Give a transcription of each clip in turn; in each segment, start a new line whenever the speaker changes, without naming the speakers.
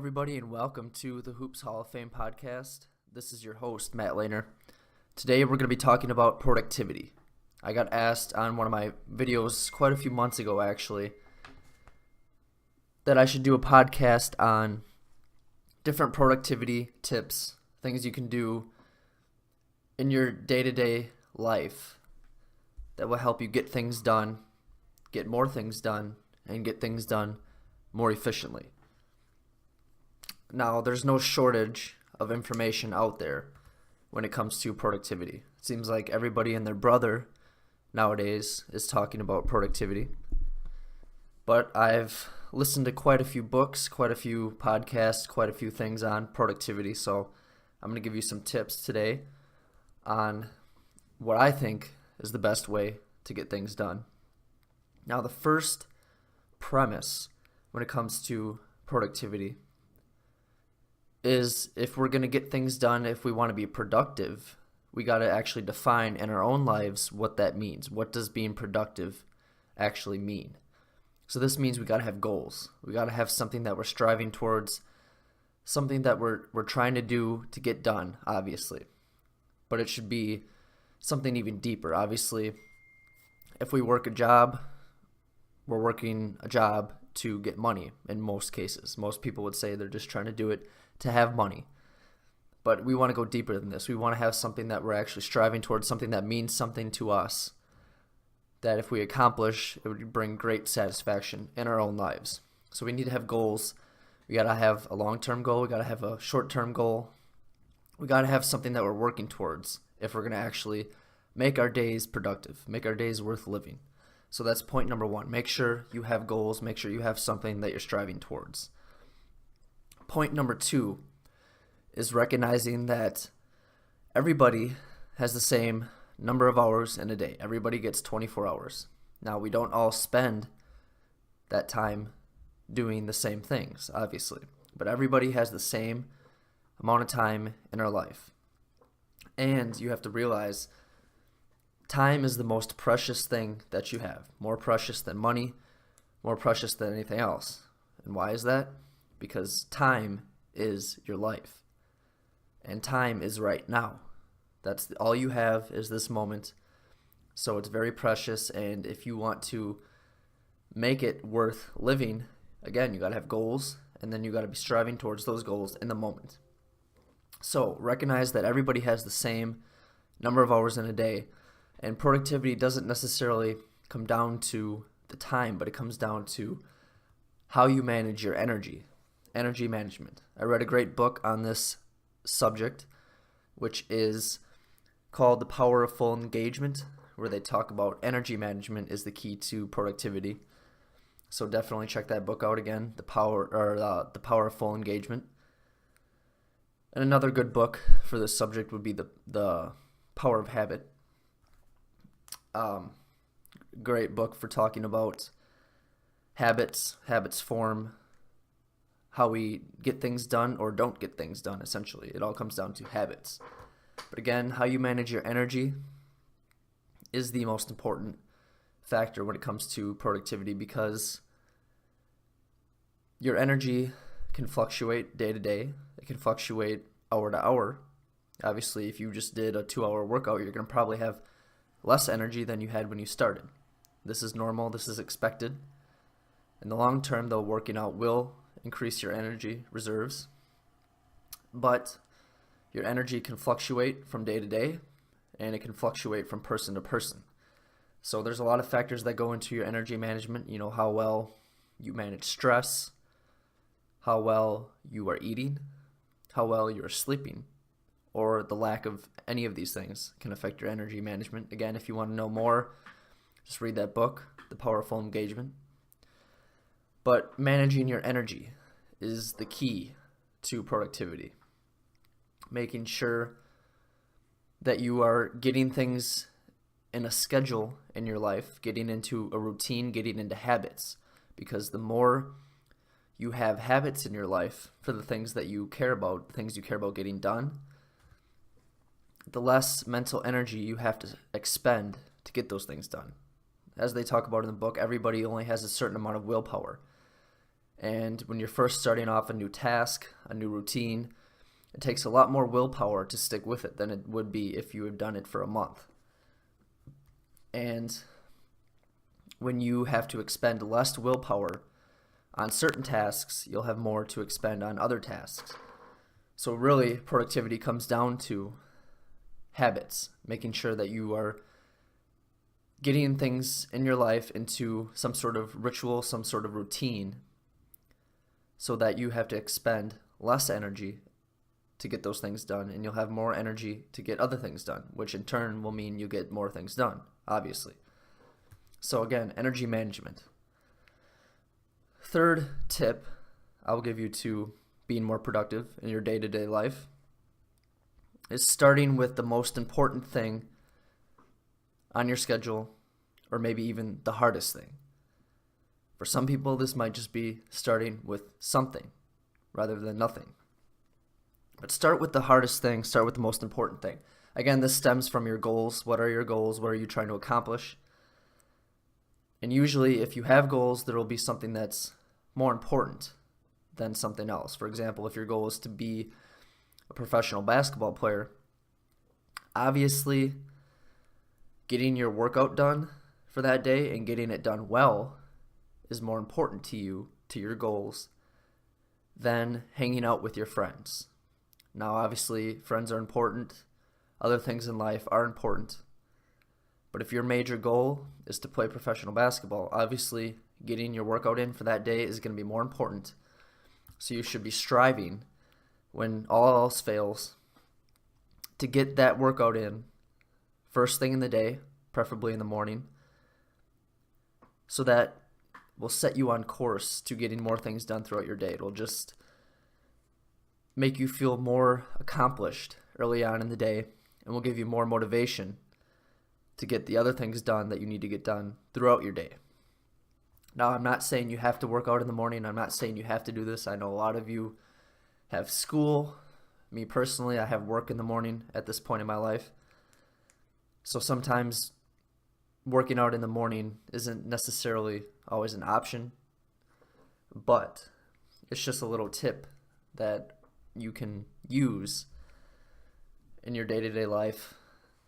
everybody, and welcome to the Hoops Hall of Fame podcast. This is your host, Matt Lehner. Today, we're going to be talking about productivity. I got asked on one of my videos quite a few months ago, actually, that I should do a podcast on different productivity tips, things you can do in your day-to-day life that will help you get things done, get more things done, and get things done more efficiently. Now, there's no shortage of information out there when it comes to productivity. It seems like everybody and their brother nowadays is talking about productivity. But I've listened to quite a few books, quite a few podcasts, quite a few things on productivity. So I'm going to give you some tips today on what I think is the best way to get things done. Now, the first premise when it comes to productivity is if we're going to get things done, if we want to be productive, we got to actually define in our own lives what that means. What does being productive actually mean? So this means we got to have goals. We got to have something that we're striving towards, something that we're trying to do to get done, obviously. But it should be something even deeper. Obviously, if we work a job, we're working a job to get money in most cases. Most people would say they're just trying to do it to have money. But we want to go deeper than this. We want to have something that we're actually striving towards, something that means something to us, that if we accomplish, it would bring great satisfaction in our own lives. So we need to have goals. We got to have a long-term goal. We got to have a short-term goal. We got to have something that we're working towards if we're going to actually make our days productive, make our days worth living. So that's point number one. Make sure you have goals. Make sure you have something that you're striving towards. Point number two is recognizing that everybody has the same number of hours in a day. Everybody gets 24 hours. Now, we don't all spend that time doing the same things, obviously, but everybody has the same amount of time in our life. And you have to realize time is the most precious thing that you have, more precious than money, more precious than anything else. And why is that? Because time is your life, and time is right now. That's all you have is this moment, so it's very precious, and if you want to make it worth living, again, you got to have goals, and then you got to be striving towards those goals in the moment. So recognize that everybody has the same number of hours in a day, and productivity doesn't necessarily come down to the time, but it comes down to how you manage your energy management. I read a great book on this subject, which is called The Power of Full Engagement, where they talk about energy management is the key to productivity. So definitely check that book out again, The Power of Full Engagement. And another good book for this subject would be the Power of Habit. Great book for talking about habits form how we get things done or don't get things done, essentially. It all comes down to habits. But again, how you manage your energy is the most important factor when it comes to productivity, because your energy can fluctuate day to day. It can fluctuate hour to hour. Obviously, if you just did a 2-hour workout, you're going to probably have less energy than you had when you started. This is normal. This is expected. In the long term, though, working out will increase your energy reserves. But your energy can fluctuate from day to day, and it can fluctuate from person to person. So there's a lot of factors that go into your energy management. You know, how well you manage stress, how well you are eating, how well you are sleeping, or the lack of any of these things can affect your energy management. Again, if you want to know more, just read that book, The Power of Full Engagement. But managing your energy is the key to productivity. Making sure that you are getting things in a schedule in your life, getting into a routine, getting into habits. Because the more you have habits in your life for the things that you care about, things you care about getting done, the less mental energy you have to expend to get those things done. As they talk about in the book, everybody only has a certain amount of willpower. And when you're first starting off a new task, a new routine, it takes a lot more willpower to stick with it than it would be if you had done it for a month. And when you have to expend less willpower on certain tasks, you'll have more to expend on other tasks. So really, productivity comes down to habits, making sure that you are getting things in your life into some sort of ritual, some sort of routine, so that you have to expend less energy to get those things done, and you'll have more energy to get other things done, which in turn will mean you get more things done, obviously. So again, energy management. Third tip I'll give you to being more productive in your day-to-day life is starting with the most important thing on your schedule, or maybe even the hardest thing. For some people, this might just be starting with something rather than nothing. But start with the hardest thing, start with the most important thing. Again, this stems from your goals. What are your goals? What are you trying to accomplish? And usually, if you have goals, there will be something that's more important than something else. For example, if your goal is to be a professional basketball player, obviously getting your workout done for that day and getting it done well is more important to you, to your goals, than hanging out with your friends. Now, obviously, friends are important. Other things in life are important. But if your major goal is to play professional basketball, obviously getting your workout in for that day is going to be more important. So you should be striving, when all else fails, to get that workout in first thing in the day, preferably in the morning, so that will set you on course to getting more things done throughout your day. It'll just make you feel more accomplished early on in the day, and will give you more motivation to get the other things done that you need to get done throughout your day. Now, I'm not saying you have to work out in the morning. I'm not saying you have to do this. I know a lot of you have school. Me personally, I have work in the morning at this point in my life. So sometimes working out in the morning isn't necessarily always an option, but it's just a little tip that you can use in your day-to-day life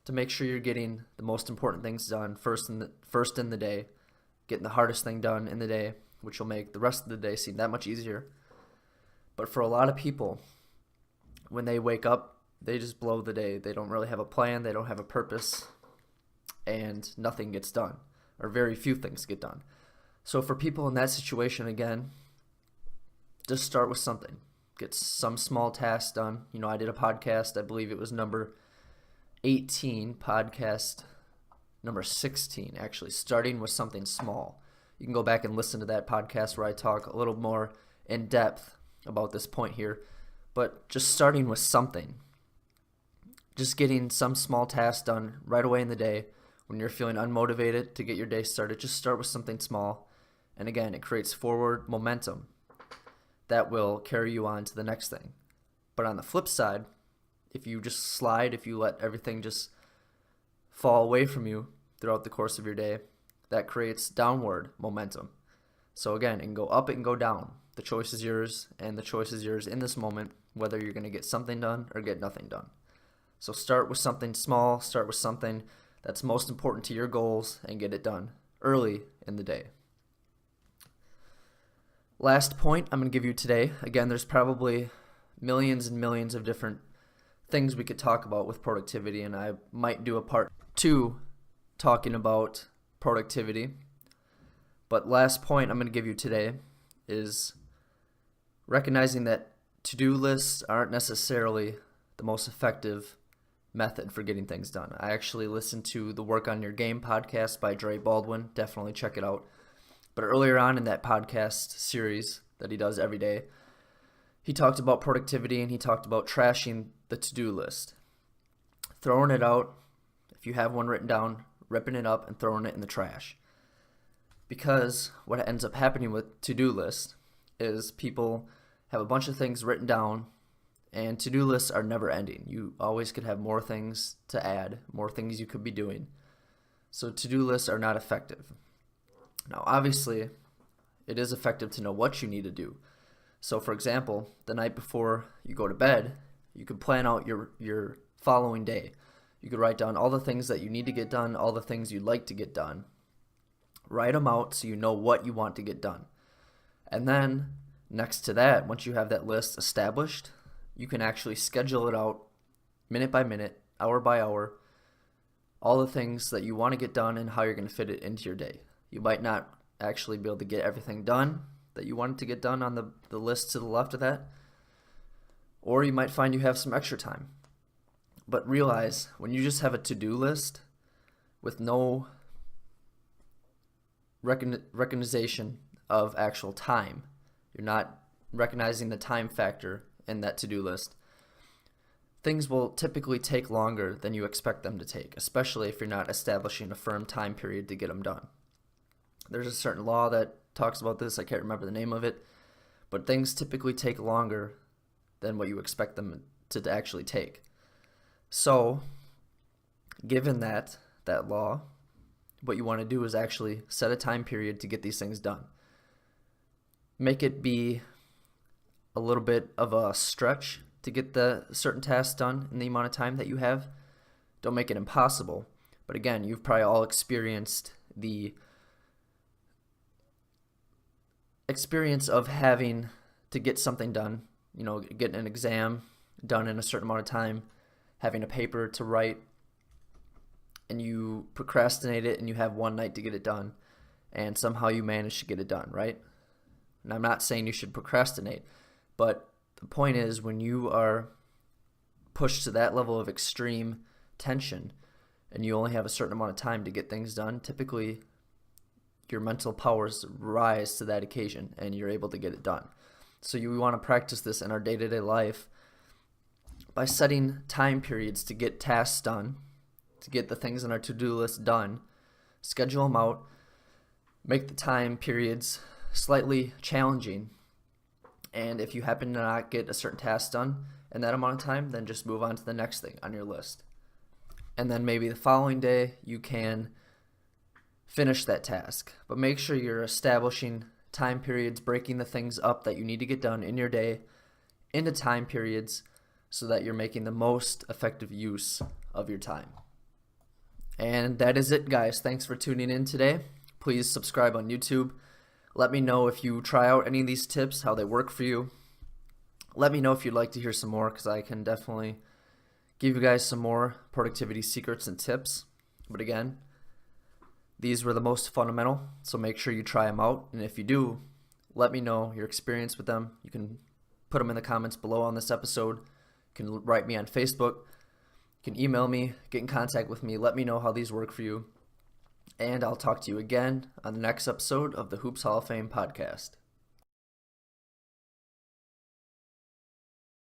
to make sure you're getting the most important things done first in the day, getting the hardest thing done in the day, which will make the rest of the day seem that much easier. But for a lot of people, when they wake up, they just blow the day. They don't really have a plan, they don't have a purpose, and nothing gets done, or very few things get done. So for people in that situation, again, just start with something. Get some small tasks done. You know, I did a podcast, I believe it was number 18, podcast number 16, actually, starting with something small. You can go back and listen to that podcast where I talk a little more in depth about this point here. But just starting with something. Just getting some small task done right away in the day when you're feeling unmotivated to get your day started. Just start with something small. And again, it creates forward momentum that will carry you on to the next thing. But on the flip side, if you just slide, if you let everything just fall away from you throughout the course of your day, that creates downward momentum. So again, it can go up, it can go down. The choice is yours, and the choice is yours in this moment, whether you're going to get something done or get nothing done. So start with something small, start with something that's most important to your goals, and get it done early in the day. Last point I'm going to give you today. Again, there's probably millions and millions of different things we could talk about with productivity, and I might do a part 2 talking about productivity. But last point I'm going to give you today is recognizing that to-do lists aren't necessarily the most effective method for getting things done. I actually listened to the Work on Your Game podcast by Dre Baldwin. Definitely check it out. But earlier on in that podcast series that he does every day, he talked about productivity, and he talked about trashing the to-do list. Throwing it out, if you have one written down, ripping it up and throwing it in the trash. Because what ends up happening with to-do lists is people have a bunch of things written down, and to-do lists are never ending. You always could have more things to add, more things you could be doing. So to-do lists are not effective. Now, obviously, it is effective to know what you need to do. So for example, the night before you go to bed, you could plan out your following day. You could write down all the things that you need to get done, all the things you'd like to get done. Write them out so you know what you want to get done. And then next to that, once you have that list established, you can actually schedule it out minute by minute, hour by hour, all the things that you want to get done and how you're going to fit it into your day. You might not actually be able to get everything done that you wanted to get done on the list to the left of that, or you might find you have some extra time. But realize, when you just have a to-do list with no recognition of actual time, you're not recognizing the time factor in that to-do list, things will typically take longer than you expect them to take, especially if you're not establishing a firm time period to get them done. There's a certain law that talks about this. I can't remember the name of it, but things typically take longer than what you expect them to actually take. So, given that law, what you want to do is actually set a time period to get these things done. Make it be a little bit of a stretch to get the certain tasks done in the amount of time that you have. Don't make it impossible. But again, you've probably all experienced the experience of having to get something done, get an exam done in a certain amount of time, having a paper to write, and you procrastinate it and you have one night to get it done, and somehow you manage to get it done, right? And I'm not saying you should procrastinate, but the point is, when you are pushed to that level of extreme tension and you only have a certain amount of time to get things done, typically your mental powers rise to that occasion and you're able to get it done. So we want to practice this in our day-to-day life by setting time periods to get tasks done, to get the things on our to-do list done, schedule them out, make the time periods slightly challenging. And if you happen to not get a certain task done in that amount of time, then just move on to the next thing on your list. And then maybe the following day you can finish that task. But make sure you're establishing time periods, breaking the things up that you need to get done in your day into time periods so that you're making the most effective use of your time. And that is it, guys. Thanks for tuning in today. Please subscribe on YouTube. Let me know if you try out any of these tips, how they work for you. Let me know if you'd like to hear some more, because I can definitely give you guys some more productivity secrets and tips. But again, these were the most fundamental, so make sure you try them out. And if you do, let me know your experience with them. You can put them in the comments below on this episode. You can write me on Facebook. You can email me, get in contact with me. Let me know how these work for you. And I'll talk to you again on the next episode of the Hoops Hall of Fame podcast.